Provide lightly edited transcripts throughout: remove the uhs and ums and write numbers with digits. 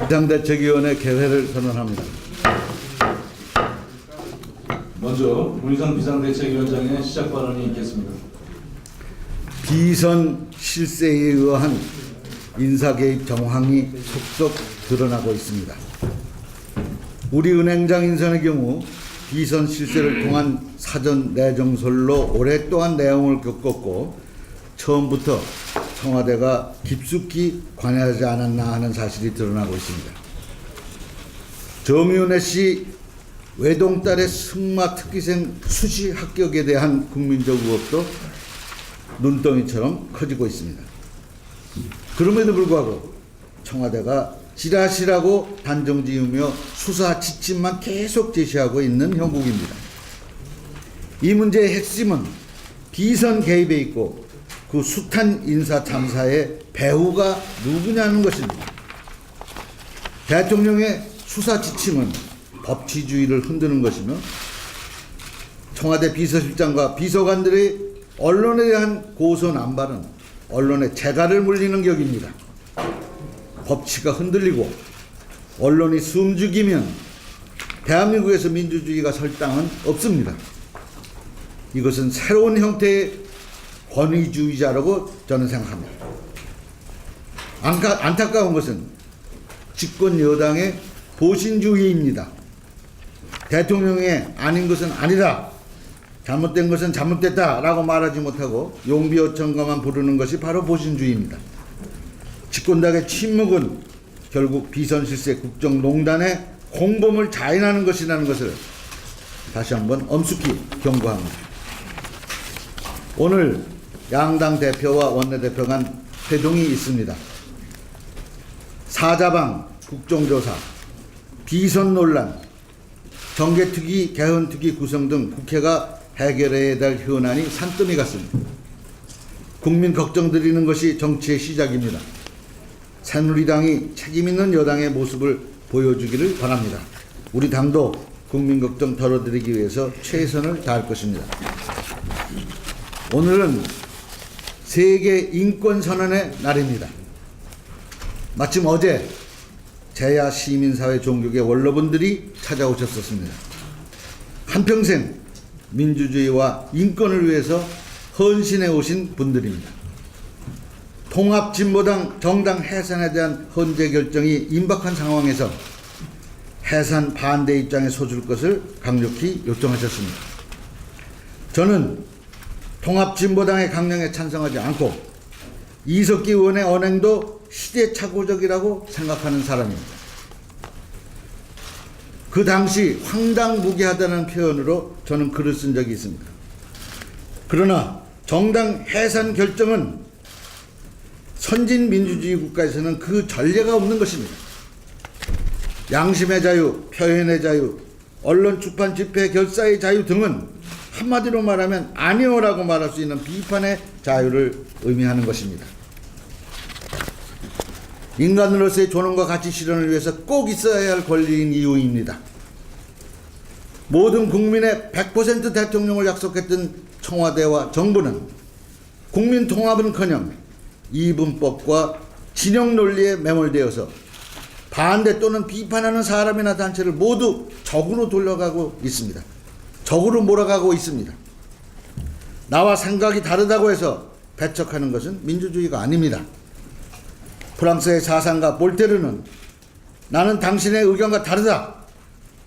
비상대책위원회 개회를 선언합니다. 먼저 문희상 비상대책위원장의 시작 발언이 있겠습니다. 비선 실세에 의한 인사 개입 정황이 속속 드러나고 있습니다. 우리은행장 인선의 경우 비선 실세를 통한 사전 내정설로 오랫동안 내용을 겪었고 처음부터 청와대가 깊숙이 관여하지 않았나 하는 사실이 드러나고 있습니다. 정윤회 씨 외동딸의 승마 특기생 수시 합격에 대한 국민적 의혹도 눈덩이처럼 커지고 있습니다. 그럼에도 불구하고 청와대가 지라시라고 단정 지으며 수사 지침만 계속 제시하고 있는 형국입니다. 이 문제의 핵심은 비선 개입에 있고 그 숱한 인사 참사의 배후가 누구냐는 것입니다. 대통령의 수사 지침은 법치주의를 흔드는 것이며 청와대 비서실장과 비서관들의 언론에 대한 고소 남발은 언론의 재갈을 물리는 격입니다. 법치가 흔들리고 언론이 숨죽이면 대한민국에서 민주주의가 설 땅은 없습니다. 이것은 새로운 형태의 권위주의자라고 저는 생각합니다. 안타까운 것은 집권 여당의 보신주의입니다. 대통령의 아닌 것은 아니다, 잘못된 것은 잘못됐다라고 말하지 못하고 용비어천가만 부르는 것이 바로 보신주의입니다. 집권당의 침묵은 결국 비선실세 국정농단의 공범을 자인하는 것이라는 것을 다시 한번 엄숙히 경고합니다. 오늘 양당 대표와 원내대표 간 회동이 있습니다. 사자방 국정조사, 비선 논란, 정개특위, 개헌특위 구성 등 국회가 해결해야 될 현안이 산더미 같습니다. 국민 걱정 드리는 것이 정치의 시작입니다. 새누리당이 책임있는 여당의 모습을 보여주기를 바랍니다. 우리 당도 국민 걱정 덜어드리기 위해서 최선을 다할 것입니다. 오늘은 세계 인권선언의 날입니다. 마침 어제 제야 시민사회 종교계 원로분들이 찾아오셨었습니다. 한평생 민주주의와 인권을 위해서 헌신해 오신 분들입니다. 통합진보당 정당 해산에 대한 헌재 결정이 임박한 상황에서 해산 반대 입장에 서줄 것을 강력히 요청하셨습니다. 저는 통합진보당의 강령에 찬성하지 않고 이석기 의원의 언행도 시대착오적이라고 생각하는 사람입니다. 그 당시 황당무계하다는 표현으로 저는 글을 쓴 적이 있습니다. 그러나 정당 해산 결정은 선진 민주주의 국가에서는 그 전례가 없는 것입니다. 양심의 자유, 표현의 자유, 언론 출판 집회 결사의 자유 등은 한마디로 말하면 아니오라고 말할 수 있는 비판의 자유를 의미하는 것입니다. 인간으로서의 존엄과 가치 실현을 위해서 꼭 있어야 할 권리인 이유입니다. 모든 국민의 100% 대통령을 약속했던 청와대와 정부는 국민 통합은커녕 이분법과 진영 논리에 매몰되어서 반대 또는 비판하는 사람이나 단체를 모두 적으로 돌려가고 있습니다. 적으로 몰아가고 있습니다. 나와 생각이 다르다고 해서 배척하는 것은 민주주의가 아닙니다. 프랑스의 사상가 볼테르는 나는 당신의 의견과 다르다,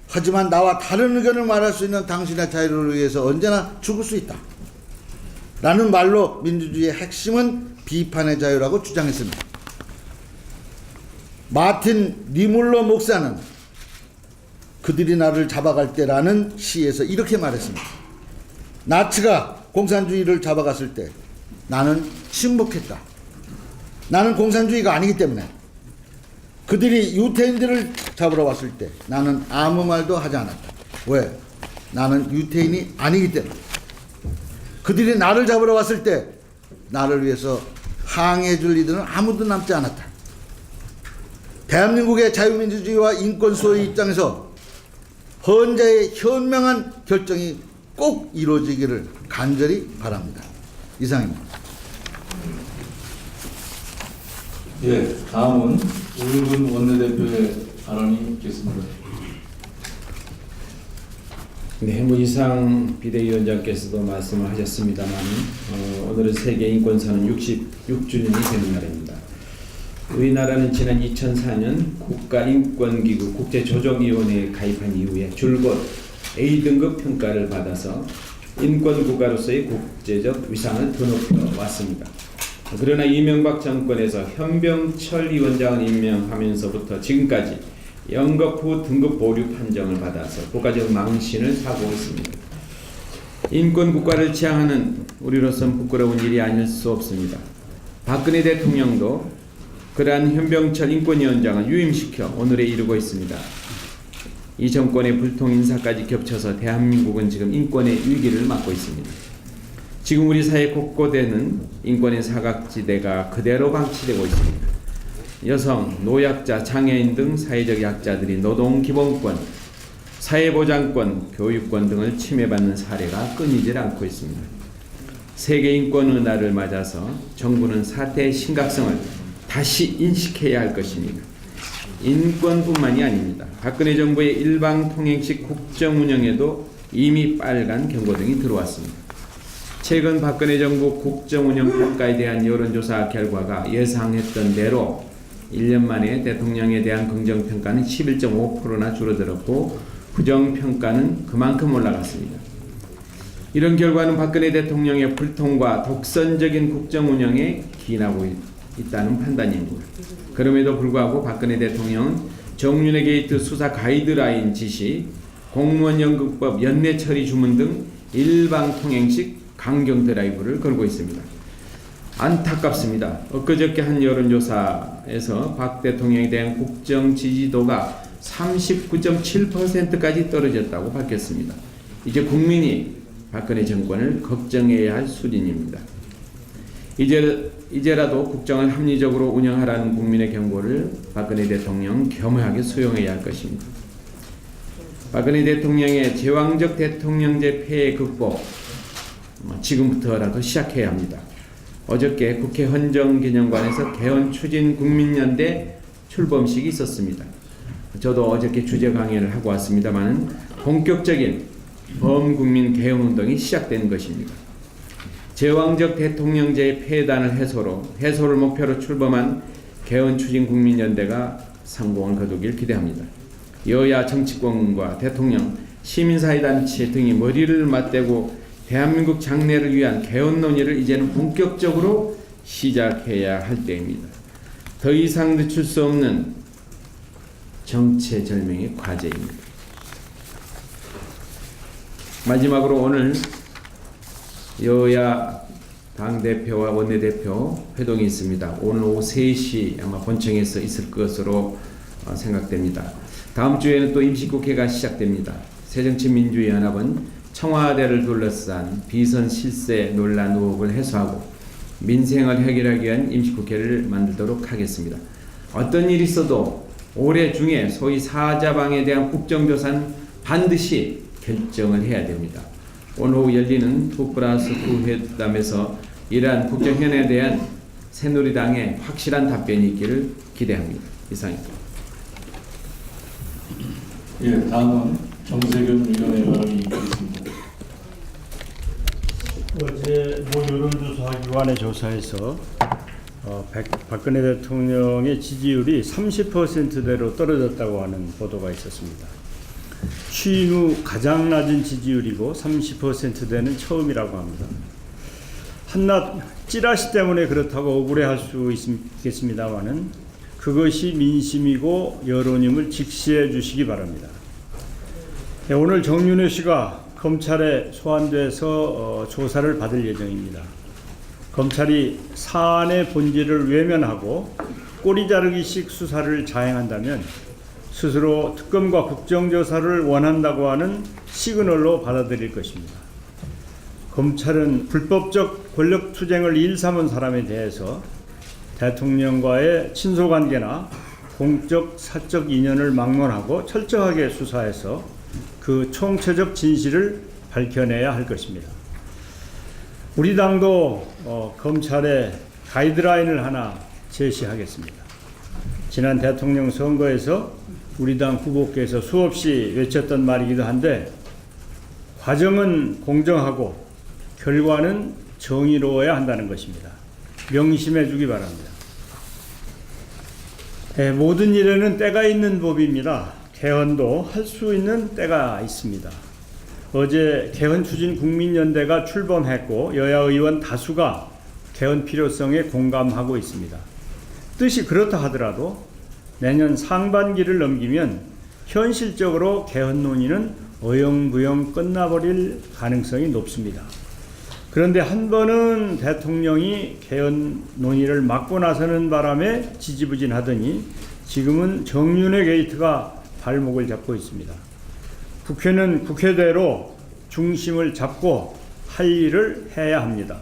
하지만 나와 다른 의견을 말할 수 있는 당신의 자유를 위해서 언제나 죽을 수 있다 라는 말로 민주주의의 핵심은 비판의 자유라고 주장했습니다. 마틴 니물러 목사는 그들이 나를 잡아갈 때라는 시에서 이렇게 말했습니다. 나치가 공산주의를 잡아갔을 때 나는 침묵했다. 나는 공산주의가 아니기 때문에. 그들이 유태인들을 잡으러 왔을 때 나는 아무 말도 하지 않았다. 왜? 나는 유태인이 아니기 때문에. 그들이 나를 잡으러 왔을 때 나를 위해서 항해해 줄 이들은 아무도 남지 않았다. 대한민국의 자유민주주의와 인권 수호의 입장에서 헌재의 현명한 결정이 꼭 이루어지기를 간절히 바랍니다. 이상입니다. 예, 다음은 오일근 원내대표의 발언이 있겠습니다. 네, 문희상 비대위원장께서도 말씀을 하셨습니다만 오늘은 세계인권선언 66주년이 되는 날입니다. 우리나라는 지난 2004년 국가인권기구 국제조정위원회에 가입한 이후에 줄곧 A등급 평가를 받아서 인권국가로서의 국제적 위상을 더 높여왔습니다. 그러나 이명박 정권에서 현병철 위원장을 임명하면서부터 지금까지 영급 후 등급 보류 판정을 받아서 국가적 망신을 사고 있습니다. 인권국가를 지향하는 우리로서는 부끄러운 일이 아닐 수 없습니다. 박근혜 대통령도 그러한 현병철 인권위원장을 유임시켜 오늘에 이르고 있습니다. 이 정권의 불통 인사까지 겹쳐서 대한민국은 지금 인권의 위기를 맞고 있습니다. 지금 우리 사회 곳곳에는 인권의 사각지대가 그대로 방치되고 있습니다. 여성, 노약자, 장애인 등 사회적 약자들이 노동기본권, 사회보장권, 교육권 등을 침해받는 사례가 끊이질 않고 있습니다. 세계인권의 날을 맞아서 정부는 사태의 심각성을 다시 인식해야 할 것입니다. 인권뿐만이 아닙니다. 박근혜 정부의 일방통행식 국정운영에도 이미 빨간 경고등이 들어왔습니다. 최근 박근혜 정부 국정운영 평가에 대한 여론조사 결과가 예상했던 대로 1년 만에 대통령에 대한 긍정평가는 11.5%나 줄어들었고 부정평가는 그만큼 올라갔습니다. 이런 결과는 박근혜 대통령의 불통과 독선적인 국정운영에 기인하고 있다는 판단입니다. 그럼에도 불구하고 박근혜 대통령은 정윤회 게이트 수사 가이드라인 지시, 공무원연금법 연내 처리 주문 등 일방통행식 강경 드라이브를 걸고 있습니다. 안타깝습니다. 엊그저께 한 여론조사에서 박 대통령에 대한 국정 지지도가 39.7%까지 떨어졌다고 밝혔습니다. 이제 국민이 박근혜 정권을 걱정해야 할 수준입니다. 이제라도 국정을 합리적으로 운영하라는 국민의 경고를 박근혜 대통령 겸허하게 수용해야 할 것입니다. 박근혜 대통령의 제왕적 대통령제 폐해 극복 지금부터라도 시작해야 합니다. 어저께 국회 헌정기념관에서 개헌 추진 국민연대 출범식이 있었습니다. 저도 어저께 주제 강연을 하고 왔습니다만 본격적인 범국민 개헌운동이 시작된 것입니다. 제왕적 대통령제의 폐해단을 해소를 목표로 출범한 개헌 추진 국민연대가 성공을 거두길 기대합니다. 여야 정치권과 대통령, 시민사회단체 등이 머리를 맞대고 대한민국 장래를 위한 개헌 논의를 이제는 본격적으로 시작해야 할 때입니다. 더 이상 늦출 수 없는 정체절명의 과제입니다. 마지막으로 오늘 여야 당대표와 원내대표 회동이 있습니다. 오늘 오후 3시 아마 본청에서 있을 것으로 생각됩니다. 다음 주에는 또 임시국회가 시작됩니다. 새정치민주연합은 청와대를 둘러싼 비선 실세 논란 의혹을 해소하고 민생을 해결하기 위한 임시국회를 만들도록 하겠습니다. 어떤 일이 있어도 올해 중에 소위 사자방에 대한 국정조사는 반드시 결정을 해야 됩니다. 오늘 오후 열리는 2+2 회담에서 이러한 국정현안에 대한 새누리당의 확실한 답변이 있기를 기대합니다. 이상입니다. 예, 다음은 정세균 위원의 발언이 있겠습니다. 어제 모 여론조사 기관의 조사에서 박근혜 대통령의 지지율이 30%대로 떨어졌다고 하는 보도가 있었습니다. 취임 후 가장 낮은 지지율이고 30%대는 처음이라고 합니다. 한낱 찌라시 때문에 그렇다고 억울해할 수 있겠습니다만은 그것이 민심이고 여론임을 직시해 주시기 바랍니다. 오늘 정윤회 씨가 검찰에 소환돼서 조사를 받을 예정입니다. 검찰이 사안의 본질을 외면하고 꼬리 자르기식 수사를 자행한다면 스스로 특검과 국정조사를 원한다고 하는 시그널로 받아들일 것입니다. 검찰은 불법적 권력투쟁을 일삼은 사람에 대해서 대통령과의 친소관계나 공적 사적 인연을 막론하고 철저하게 수사해서 그 총체적 진실을 밝혀내야 할 것입니다. 우리 당도 검찰에 가이드라인을 하나 제시하겠습니다. 지난 대통령 선거에서 우리 당 후보께서 수없이 외쳤던 말이기도 한데 과정은 공정하고 결과는 정의로워야 한다는 것입니다. 명심해 주기 바랍니다. 모든 일에는 때가 있는 법입니다. 개헌도 할 수 있는 때가 있습니다. 어제 개헌 추진 국민연대가 출범했고 여야 의원 다수가 개헌 필요성에 공감하고 있습니다. 뜻이 그렇다 하더라도 내년 상반기를 넘기면 현실적으로 개헌 논의는 어영부영 끝나버릴 가능성이 높습니다. 그런데 한 번은 대통령이 개헌 논의를 막고 나서는 바람에 지지부진하더니 지금은 정윤회 게이트가 발목을 잡고 있습니다. 국회는 국회대로 중심을 잡고 할 일을 해야 합니다.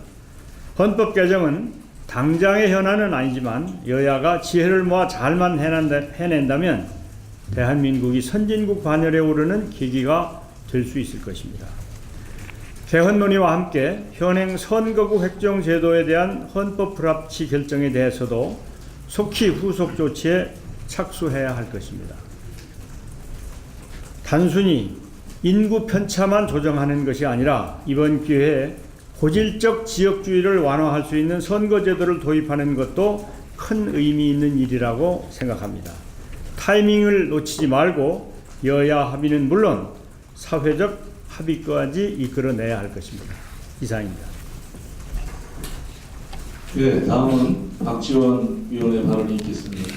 헌법 개정은 당장의 현안은 아니지만 여야가 지혜를 모아 잘만 해낸다면 대한민국이 선진국 반열에 오르는 계기가 될 수 있을 것입니다. 개헌 논의와 함께 현행 선거구 획정 제도에 대한 헌법 불합치 결정에 대해서도 속히 후속 조치에 착수해야 할 것입니다. 단순히 인구 편차만 조정하는 것이 아니라 이번 기회에 고질적 지역주의를 완화할 수 있는 선거제도를 도입하는 것도 큰 의미 있는 일이라고 생각합니다. 타이밍을 놓치지 말고 여야 합의는 물론 사회적 합의까지 이끌어내야 할 것입니다. 이상입니다. 네, 다음은 박지원 위원의 발언이 있겠습니다.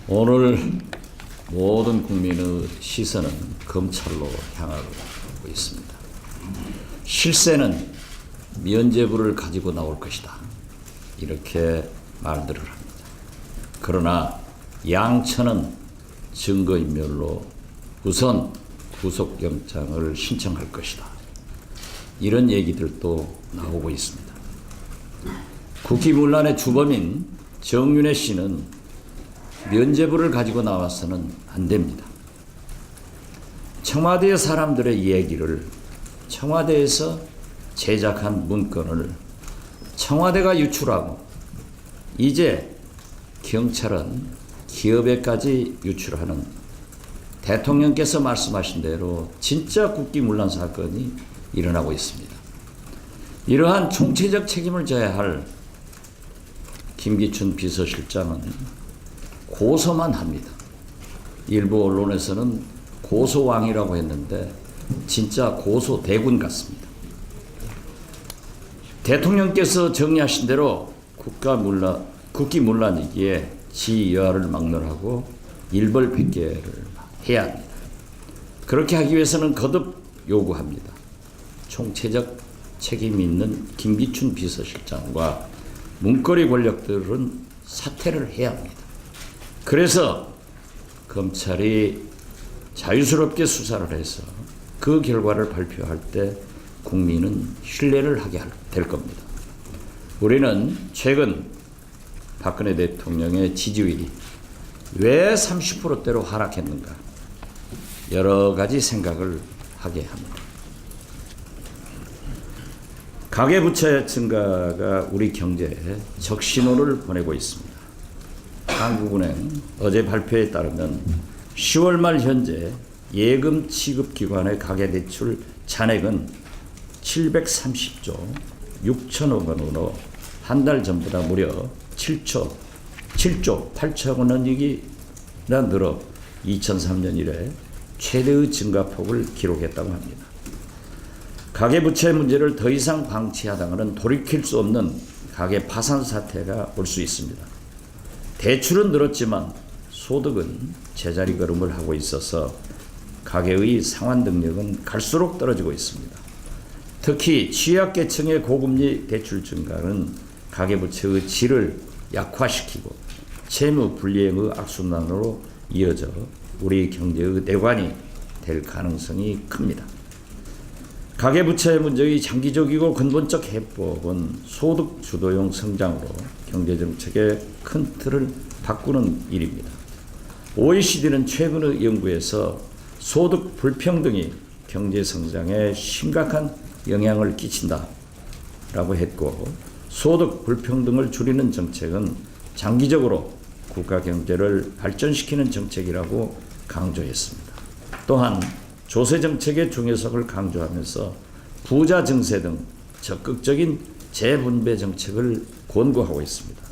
오늘 모든 국민의 시선은 검찰로 향하고 있습니다. 실세는 면죄부를 가지고 나올 것이다. 이렇게 말들을 합니다. 그러나 양천은 증거인멸로 우선 구속영장을 신청할 것이다. 이런 얘기들도 나오고 있습니다. 국기문란의 주범인 정윤회 씨는 면죄부를 가지고 나와서는 안 됩니다. 청와대 사람들의 얘기를 청와대에서 제작한 문건을 청와대가 유출하고 이제 경찰은 기업에까지 유출하는 대통령께서 말씀하신 대로 진짜 국기문란 사건이 일어나고 있습니다. 이러한 총체적 책임을 져야 할 김기춘 비서실장은 고소만 합니다. 일부 언론에서는 고소왕이라고 했는데 진짜 고소대군 같습니다. 대통령께서 정리하신 대로 국기문란이기에 지여하를 막론하고 일벌백계를 해야 합니다. 그렇게 하기 위해서는 거듭 요구합니다. 총체적 책임 있는 김기춘 비서실장과 문거리 권력들은 사퇴를 해야 합니다. 그래서 검찰이 자유스럽게 수사를 해서 그 결과를 발표할 때 국민은 신뢰를 하게 될 겁니다. 우리는 최근 박근혜 대통령의 지지율이 왜 30%대로 하락했는가 여러 가지 생각을 하게 합니다. 가계부채 증가가 우리 경제에 적신호를 보내고 있습니다. 한국은행 어제 발표에 따르면 10월 말 현재 예금 취급기관의 가계대출 잔액은 730조 6천억 원으로 한 달 전보다 무려 7조 8천억 원이나 늘어 2003년 이래 최대의 증가폭을 기록했다고 합니다. 가계부채 문제를 더 이상 방치하다가는 돌이킬 수 없는 가계 파산 사태가 올 수 있습니다. 대출은 늘었지만 소득은 제자리 걸음을 하고 있어서 가계의 상환 능력은 갈수록 떨어지고 있습니다. 특히 취약계층의 고금리 대출 증가는 가계부채의 질을 약화시키고 채무 불이행의 악순환으로 이어져 우리 경제의 내관이 될 가능성이 큽니다. 가계부채 문제의 장기적이고 근본적 해법은 소득 주도형 성장으로 경제정책의 큰 틀을 바꾸는 일입니다. OECD는 최근의 연구에서 소득 불평등이 경제 성장에 심각한 영향을 끼친다라고 했고, 소득 불평등을 줄이는 정책은 장기적으로 국가 경제를 발전시키는 정책이라고 강조했습니다. 또한 조세 정책의 중요성을 강조하면서 부자 증세 등 적극적인 재분배 정책을 권고하고 있습니다.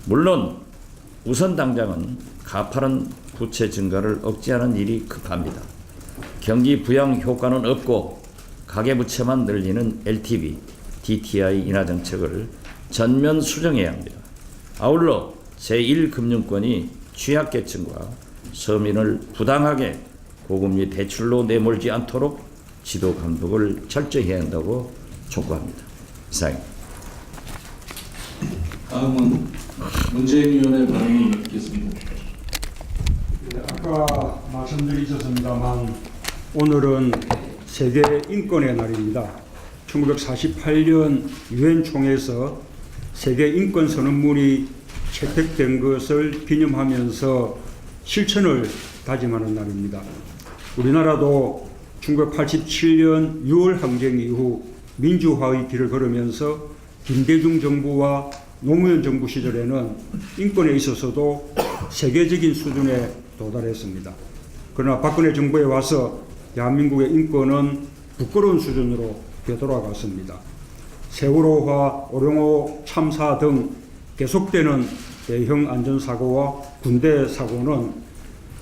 물론 우선 당장은 가파른 부채 증가를 억제하는 일이 급합니다. 경기 부양 효과는 없고 가계부채만 늘리는 LTV, DTI 인하 정책을 전면 수정해야 합니다. 아울러 제1금융권이 취약계층과 서민을 부당하게 고금리 대출로 내몰지 않도록 지도 감독을 철저히 해야 한다고 촉구합니다. 이상입니다. 다음은 문재인 의원의 발언이 있겠습니다. 아까 말씀드리셨습니다만 오늘은 세계 인권의 날입니다. 1948년 유엔 총회에서 세계 인권 선언문이 채택된 것을 기념하면서 실천을 다짐하는 날입니다. 우리나라도 1987년 6월 항쟁 이후 민주화의 길을 걸으면서 김대중 정부와 노무현 정부 시절에는 인권에 있어서도 세계적인 수준에 도달했습니다. 그러나 박근혜 정부에 와서 대한민국의 인권은 부끄러운 수준으로 되돌아갔습니다. 세월호와 오룡호 참사 등 계속되는 대형 안전사고와 군대 사고는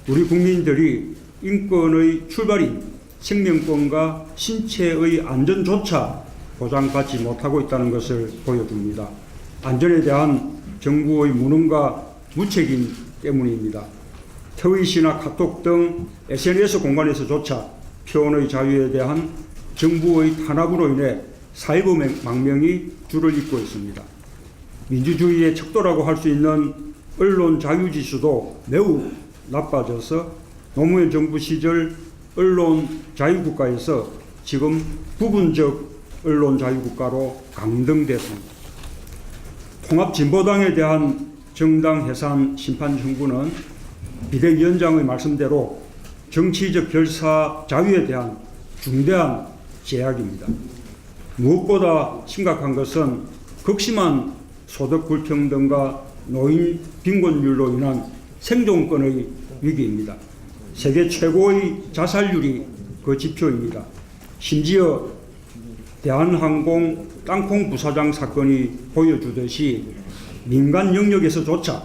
우리 국민들이 인권의 출발인 생명권과 신체의 안전조차 보장받지 못하고 있다는 것을 보여줍니다. 안전에 대한 정부의 무능과 무책임 때문입니다. 트윗이나 카톡 등 SNS 공간에서조차 표현의 자유에 대한 정부의 탄압으로 인해 사이버 망명이 줄을 잇고 있습니다. 민주주의의 척도라고 할 수 있는 언론 자유 지수도 매우 나빠져서 노무현 정부 시절 언론 자유국가에서 지금 부분적 언론 자유국가로 강등됐습니다. 통합진보당에 대한 정당 해산 심판 청구는 비대위원장의 말씀대로 정치적 결사 자유에 대한 중대한 제약입니다. 무엇보다 심각한 것은 극심한 소득 불평등과 노인 빈곤율로 인한 생존권의 위기입니다. 세계 최고의 자살률이 그 지표입니다. 심지어 대한항공 땅콩 부사장 사건이 보여주듯이 민간 영역에서조차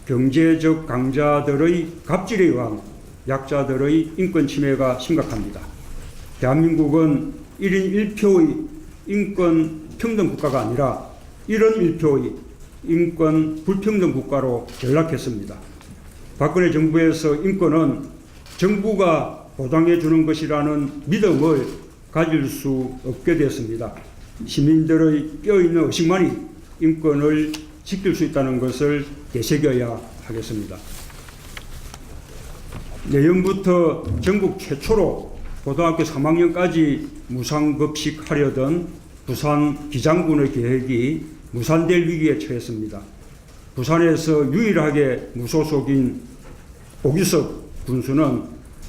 경제적 강자들의 갑질에 의한 약자들의 인권 침해가 심각합니다. 대한민국은 1인 1표의 인권 평등 국가가 아니라 1원 1표의 인권 불평등 국가로 전락했습니다. 박근혜 정부에서 인권은 정부가 보장해 주는 것이라는 믿음을 가질 수 없게 됐습니다. 시민들의 뼈있는 의식만이 인권을 지킬 수 있다는 것을 되새겨야 하겠습니다. 내년부터 전국 최초로 고등학교 3학년까지 무상급식하려던 부산 기장군의 계획이 무산될 위기에 처했습니다. 부산에서 유일하게 무소속인 오규석 군수는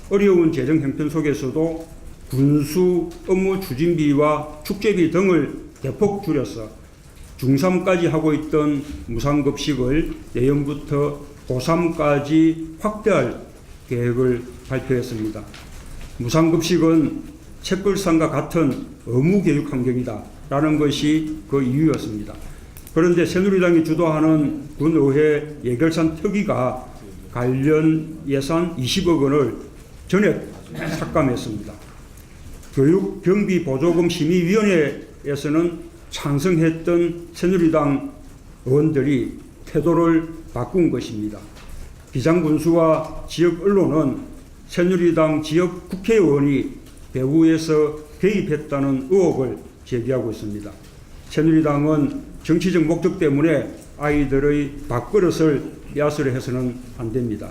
어려운 재정 형편 속에서도 군수 업무 추진비와 축제비 등을 대폭 줄여서 중3까지 하고 있던 무상급식을 내년부터 고3까지 확대할 계획을 발표했습니다. 무상급식은 책불상과 같은 의무교육 환경이다 라는 것이 그 이유였습니다. 그런데 새누리당이 주도하는 군의회 예결산 특위가 관련 예산 20억 원을 전액 삭감했습니다. 교육경비보조금 심의위원회에서는 찬성했던 새누리당 의원들이 태도를 바꾼 것입니다. 기장군수와 지역 언론은 새누리당 지역 국회의원이 배후에서 개입했다는 의혹을 제기하고 있습니다. 새누리당은 정치적 목적 때문에 아이들의 밥그릇을 빼앗으려 해서는 안 됩니다.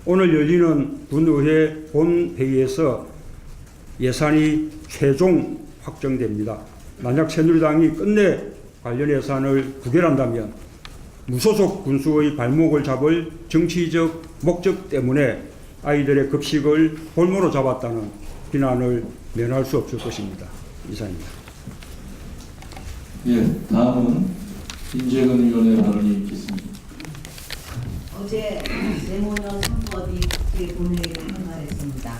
오늘 열리는 군의회 본회의에서 예산이 최종 확정됩니다. 만약 새누리당이 끝내 관련 예산을 부결한다면 무소속 군수의 발목을 잡을 정치적 목적 때문에 아이들의 급식을 볼모로 잡았다는 비난을 면할 수 없을 것입니다. 이상입니다. 예, 다음은 인재근 위원의 발언이 있겠습니다. 어제 세모녀 3법이 국회 본회의를 통과했습니다.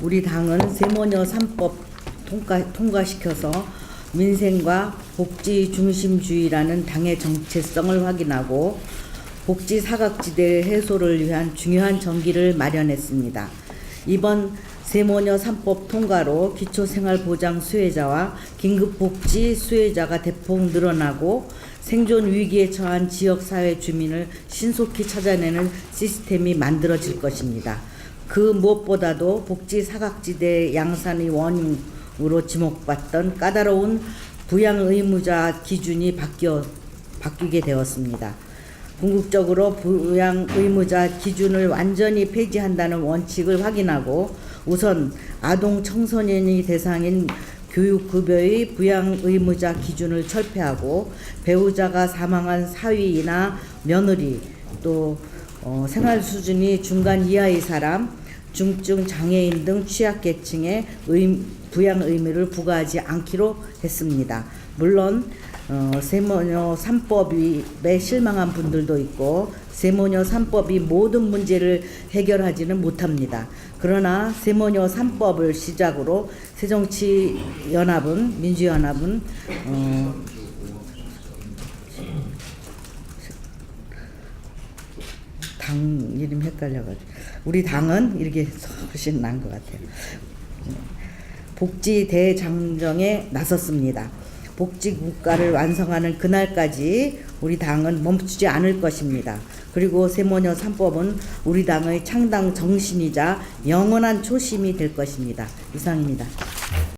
우리 당은 세모녀 3법 통과시켜서 민생과 복지 중심주의라는 당의 정체성을 확인하고 복지 사각지대 해소를 위한 중요한 전기를 마련했습니다. 이번 세모녀 3법 통과로 기초생활보장 수혜자와 긴급복지 수혜자가 대폭 늘어나고 생존 위기에 처한 지역사회 주민을 신속히 찾아내는 시스템이 만들어질 것입니다. 그 무엇보다도 복지 사각지대 양산의 원인으로 지목받던 까다로운 부양 의무자 기준이 바뀌게 되었습니다. 궁극적으로 부양 의무자 기준을 완전히 폐지한다는 원칙을 확인하고 우선 아동 청소년이 대상인 교육급여의 부양 의무자 기준을 철폐하고 배우자가 사망한 사위나 며느리 또 생활 수준이 중간 이하의 사람, 중증 장애인 등 취약계층에 부양 의무를 부과하지 않기로 했습니다. 물론 세모녀 3법에 실망한 분들도 있고 세모녀 3법이 모든 문제를 해결하지는 못합니다. 그러나 세모녀 3법을 시작으로 새정치연합은 민주연합은 당 이름 헷갈려가지고 우리 당은 이렇게 훨씬 나은 것 같아요. 복지 대장정에 나섰습니다. 복지 국가를 완성하는 그날까지 우리 당은 멈추지 않을 것입니다. 그리고 세모녀 3법은 우리 당의 창당 정신이자 영원한 초심이 될 것입니다. 이상입니다.